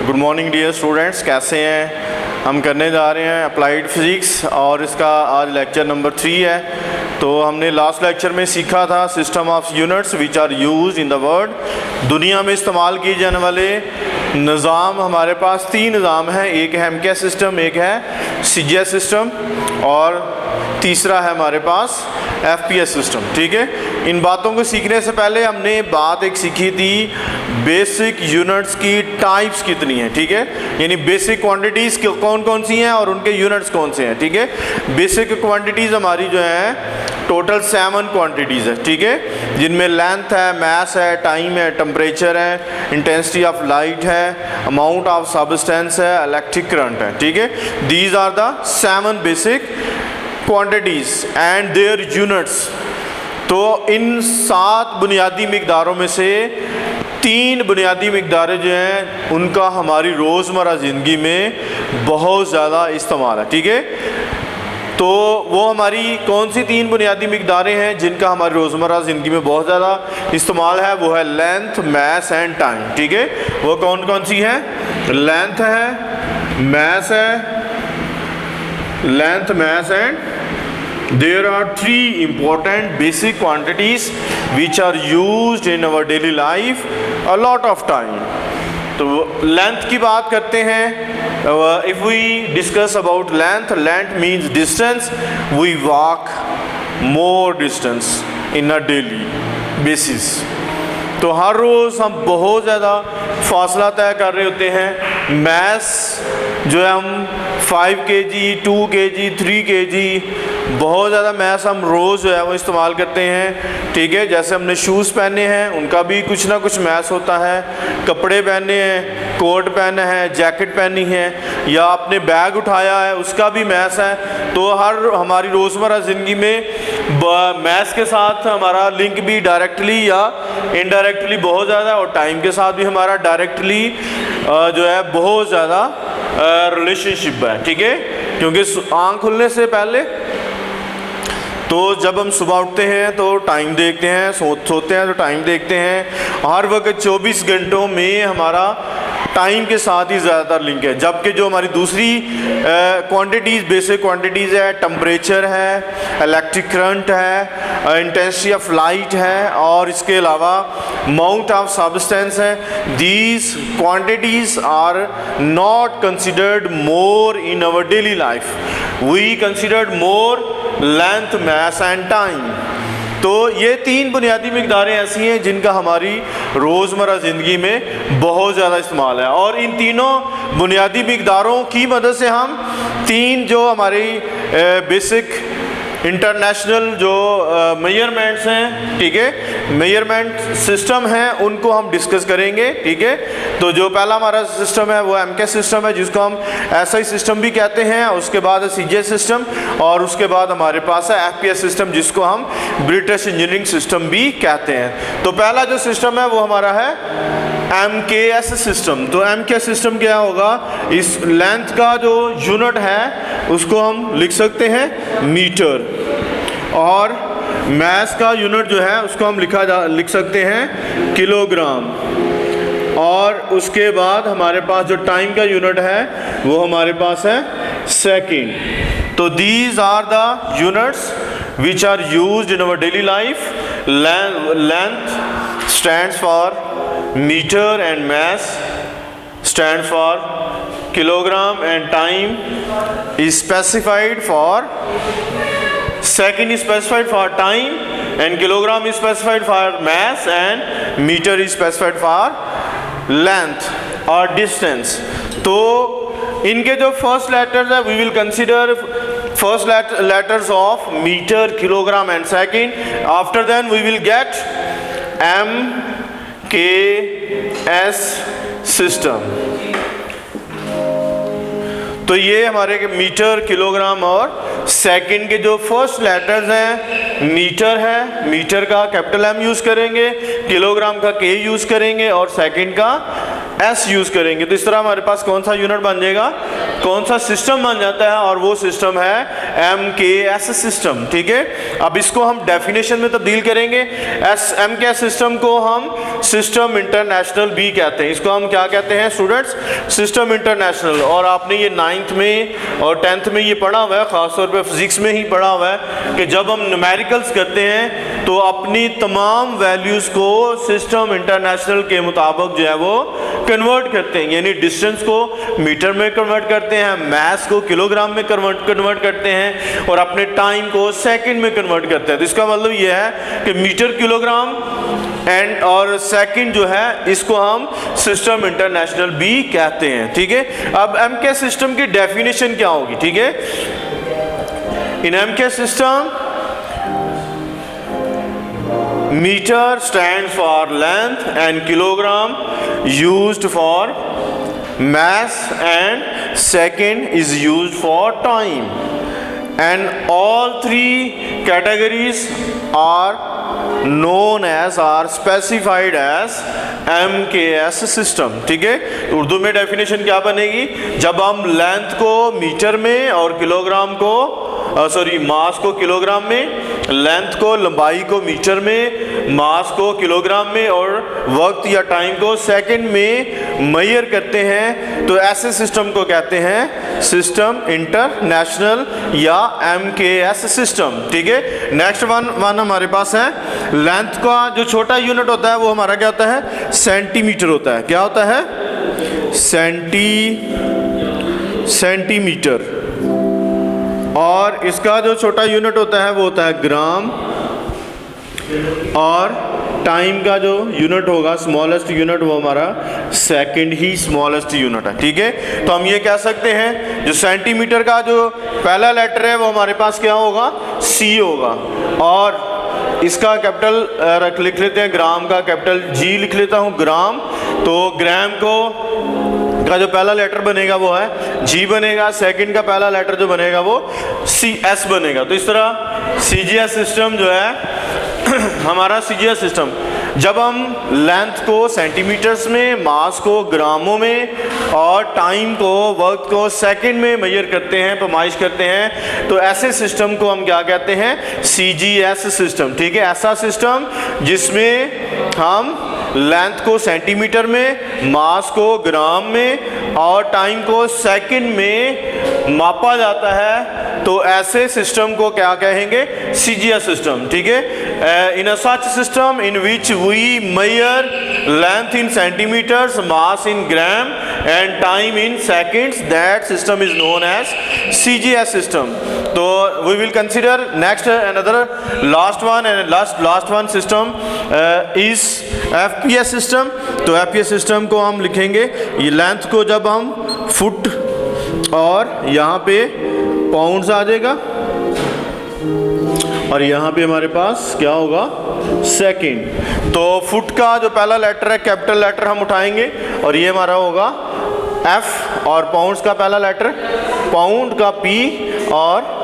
Good morning dear students, कैसे हैं। हम करने जा रहे हैं अप्लाइड फिज़िक्स और इसका आज लेक्चर नंबर 3 है। तो हमने लास्ट लेक्चर में सीखा था system of units which are used in the world. दुनिया में इस्तेमाल किए जाने वाले निज़ाम, हमारे पास 3 निज़ाम हैं। एक है एमके सिस्टम, एक है सीजीएस सिस्टम और तीसरा है हमारे पास एफपीएस सिस्टम। ठीक है, इन बातों को सीखने से पहले हमने बात एक सीखी थी, बेसिक यूनिट्स की टाइप्स कितनी हैं। ठीक है, यानी बेसिक क्वांटिटीज़ कौन कौन सी हैं और उनके यूनिट्स कौन से हैं। ठीक है, बेसिक क्वांटिटीज़ हमारी जो हैं टोटल 7 क्वांटिटीज़ है। ठीक है, जिनमें लेंथ है, मास है, टाइम है, टेम्परेचर है, इंटेंसिटी ऑफ लाइट है, अमाउंट ऑफ सब्सटेंस है, इलेक्ट्रिक करंट है। ठीक है, these are the 7 basic quantities and their units. तो इन 7 बुनियादी मिक़दारों में से 3 बुनियादी मिक़दारें जो हैं उनका हमारी रोज़मर्रा ज़िंदगी में बहुत ज़्यादा इस्तेमाल है। ठीक है, तो वो हमारी कौन सी 3 बुनियादी मिक़दारें हैं जिनका हमारी रोज़मर्रा ज़िंदगी में बहुत ज़्यादा इस्तेमाल है? वो है लेंथ, मास एंड टाइम। ठीक है, वो कौन कौन सी हैं? लेंथ है, मास है, length, mass and there are 3 important basic quantities which are used in our daily life a lot of time. तो लेंथ की बात करते हैं। If we discuss about length, length means distance we walk more distance in a daily basis. तो हर रोज़ हम बहुत ज़्यादा फासला तय कर रहे होते हैं। मैस जो है हम 5 kg, 2 kg, 3 kg बहुत ज़्यादा मैस हम रोज़ जो है वो इस्तेमाल करते हैं। ठीक है, जैसे हमने शूज़ पहने हैं उनका भी कुछ ना कुछ मैस होता है, कपड़े पहने हैं, कोट पहना है, जैकेट पहनी है या आपने बैग उठाया है उसका भी मैस है। तो हर हमारी रोज़मर्रा ज़िंदगी में मैस के साथ हमारा लिंक भी डायरेक्टली या इनडायरेक्टली बहुत ज़्यादा है और टाइम के साथ भी हमारा डायरेक्टली जो है बहुत ज़्यादा रिलेशनशिप है। ठीक है, क्योंकि आँख खुलने से पहले तो जब हम सुबह उठते हैं तो टाइम देखते हैं, सोते हैं तो टाइम देखते हैं। हर वक्त 24 घंटों में हमारा टाइम के साथ ही ज़्यादातर लिंक है। जबकि जो हमारी दूसरी क्वांटिटीज़, बेसिक क्वांटिटीज़ है, टेम्परेचर है, इलेक्ट्रिक करंट है, इंटेंसिटी ऑफ लाइट है और इसके अलावा अमाउंट ऑफ सब्सटेंस है, these quantities are not considered more in our daily life. We considered more length, mass and time. तो ये 3 बुनियादी मिक़दारें ऐसी हैं जिनका हमारी रोज़मर्रा ज़िंदगी में बहुत ज़्यादा इस्तेमाल है और इन तीनों बुनियादी मिक़दारों की मदद से हम 3 जो हमारी बेसिक इंटरनेशनल जो मेजरमेंट्स हैं, ठीक है, मेजरमेंट सिस्टम हैं, उनको हम डिस्कस करेंगे। ठीक है, तो जो पहला हमारा सिस्टम है वो एमके सिस्टम है जिसको हम एसआई सिस्टम भी कहते हैं, उसके बाद है सीजीएस सिस्टम और उसके बाद हमारे पास है एफपीएस सिस्टम जिसको हम ब्रिटिश इंजीनियरिंग सिस्टम भी कहते हैं। तो पहला जो सिस्टम है वो हमारा है एमकेएस सिस्टम। तो एमके सिस्टम क्या होगा? इस लेंथ का जो यूनिट है उसको हम लिख सकते हैं मीटर और मास का यूनिट जो है उसको हम लिख सकते हैं किलोग्राम और उसके बाद हमारे पास जो टाइम का यूनिट है वो हमारे पास है सेकंड। तो these are the units which are used in our daily life. Length stands for meter and mass stands for kilogram and time is specified for second is specified for time and kilogram is specified for mass and meter is specified for length or distance. तो इनके जो first letters है we will consider first letters of meter, kilogram and second. After then we will get MKS system. तो ये हमारे metre, kilogram और second के जो फर्स्ट लेटर्स हैं, मीटर है, मीटर का कैपिटल M यूज़ करेंगे, किलोग्राम का K यूज़ करेंगे और सेकंड का S यूज़ करेंगे। तो इस तरह हमारे पास कौन सा यूनिट बन जाएगा? कौन सा सिस्टम बन जाता है, और वो सिस्टम है MKS सिस्टम। ठीक है, अब इसको हम डेफिनेशन में तब्दील करेंगे। MKS सिस्टम को हम सिस्टम इंटरनेशनल भी कहते हैं। इसको हम क्या कहते हैं स्टूडेंट्स? System international. और आपने ये 9th में और 10th में ये पढ़ा हुआ है, ख़ासतौर पे फिजिक्स में ही पढ़ा हुआ है कि जब हम न्यूमेरिकल्स करते हैं तो अपनी तमाम वैल्यूज़ को सिस्टम इंटरनेशनल के मुताबिक जो है वो कन्वर्ट करते हैं, यानी डिस्टेंस को मीटर में कन्वर्ट करते हैं, मास को किलोग्राम में कन्वर्ट करते हैं, और अपने टाइम को सेकंड में कन्वर्ट करते हैं। तो इसका मतलब ये है कि मीटर किलोग्राम एंड और सेकंड जो है इसको हम सिस्टम इंटरनेशनल भी कहते हैं। ठीक है, अब MKS सिस्टम की डेफिनेशन क्या होगी? ठीक है, in MKS system meter stands for length and kilogram used for mass and second is used for time, and all three categories are known as are specified as MKS system. ठीक है, उर्दू में definition क्या बनेगी? जब हम length को metre में और किलोग्राम को मास को किलोग्राम में, लेंथ को लंबाई को मीटर में, मास को किलोग्राम में और वक्त या टाइम को सेकंड में मेजर करते हैं, तो ऐसे सिस्टम को कहते हैं सिस्टम इंटरनेशनल या MKS सिस्टम। ठीक है, नेक्स्ट वन हमारे पास है लेंथ का जो छोटा यूनिट होता है वो हमारा क्या होता है? सेंटीमीटर होता है। क्या होता है? सेंटीमीटर। और इसका जो छोटा यूनिट होता है वो होता है ग्राम, और टाइम का जो यूनिट होगा स्मॉलेस्ट यूनिट वो हमारा सेकंड ही स्मॉलेस्ट यूनिट है। ठीक है, तो हम ये कह सकते हैं जो सेंटीमीटर का जो पहला लेटर है वो हमारे पास क्या होगा? C होगा, और इसका कैपिटल लिख लेते हैं, ग्राम का कैपिटल G लिख लेता हूँ, ग्राम। तो ग्राम का जो पहला लेटर बनेगा वो है G बनेगा, सेकंड का पहला लेटर जो बनेगा वो CS बनेगा। तो इस तरह CGS सिस्टम जो है हमारा CGS सिस्टम, जब हम लेंथ को सेंटीमीटर्स में, मास को ग्रामों में और टाइम को, वक्त को सेकंड में मेजर करते हैं, पैमाइश करते हैं, तो ऐसे सिस्टम को हम क्या कहते हैं? CGS system. ठीक है, ऐसा सिस्टम जिसमें हम लेंथ को सेंटीमीटर में, मास को ग्राम में और टाइम को सेकंड में मापा जाता है, तो ऐसे सिस्टम को क्या कहेंगे? CGS system. ठीक है, in a such system in which we measure length in centimetres, mass in gram and time in seconds, that system is known as CGS system. तो we will consider next another last one system is FPS system. तो FPS system को हम लिखेंगे, ये length को जब हम foot और यहाँ पे पाउंड्स आ जाएगा, और यहाँ पे हमारे पास क्या होगा? सेकंड। तो फुट का जो पहला लेटर है कैपिटल लेटर हम उठाएंगे, और ये हमारा होगा F, और पाउंड्स का पहला लेटर पाउंड का P और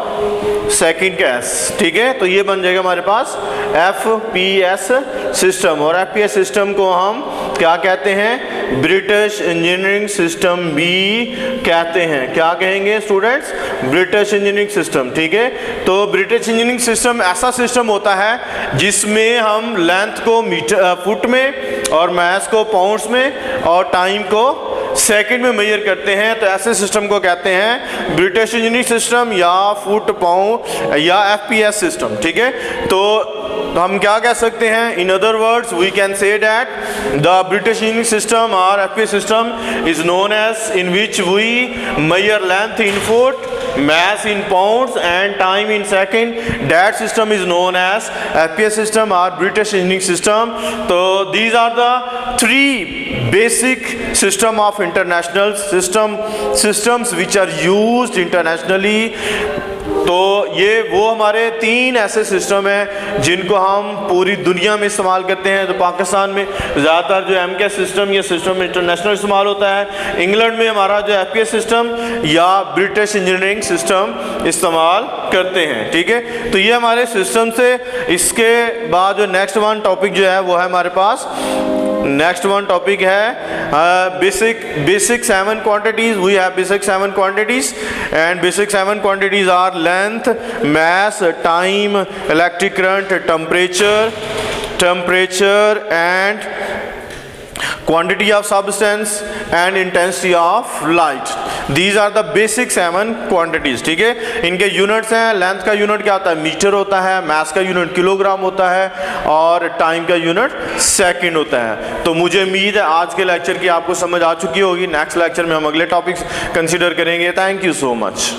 सेकंड का S। ठीक है, तो ये बन जाएगा हमारे पास FPS सिस्टम। और FPS सिस्टम को हम क्या कहते हैं? ब्रिटिश इंजीनियरिंग सिस्टम भी कहते हैं। क्या कहेंगे स्टूडेंट्स? British engineering system. ठीक है, तो ब्रिटिश इंजीनियरिंग सिस्टम ऐसा सिस्टम होता है जिसमें हम लेंथ को मीटर फुट में और मास को पाउंड्स में और टाइम को सेकंड में मेजर करते हैं, तो ऐसे सिस्टम को कहते हैं ब्रिटिश इंजीनियरिंग सिस्टम या फुट पाउंड या FPS सिस्टम। ठीक है, तो हम क्या कह सकते हैं? In other words we can say that the British engineering system और FPS system is known as in which we measure length in foot, mass in pounds and time in second, that system is known as FPS system or British engineering system. So these are the three basic system of international systems which are used internationally. तो ये वो हमारे 3 ऐसे system हैं जिनको हम पूरी दुनिया में इस्तेमाल करते हैं। तो पाकिस्तान में ज़्यादातर जो MKS सिस्टम, ये सिस्टम इंटरनेशनल इस्तेमाल होता है। इंग्लैंड में हमारा जो FPS सिस्टम या ब्रिटिश इंजीनियरिंग सिस्टम इस्तेमाल करते हैं। ठीक है, तो ये हमारे सिस्टम से। इसके बाद जो नेक्स्ट वन टॉपिक जो है वो है हमारे पास, नेक्स्ट वन टॉपिक है basic 7 quantities. We have basic 7 quantities, and basic 7 quantities are length, mass, time, electric current, temperature and quantity of substance and intensity of light. These are the basic 7 quantities. ठीक है, इनके units हैं. Length का unit क्या होता है? Metre होता है. मास का यूनिट किलोग्राम होता है और टाइम का यूनिट सेकंड होता है. तो मुझे उम्मीद है आज के लेक्चर की आपको समझ आ चुकी होगी. नेक्स्ट लेक्चर में हम अगले टॉपिक्स कंसीडर करेंगे. Thank you so much.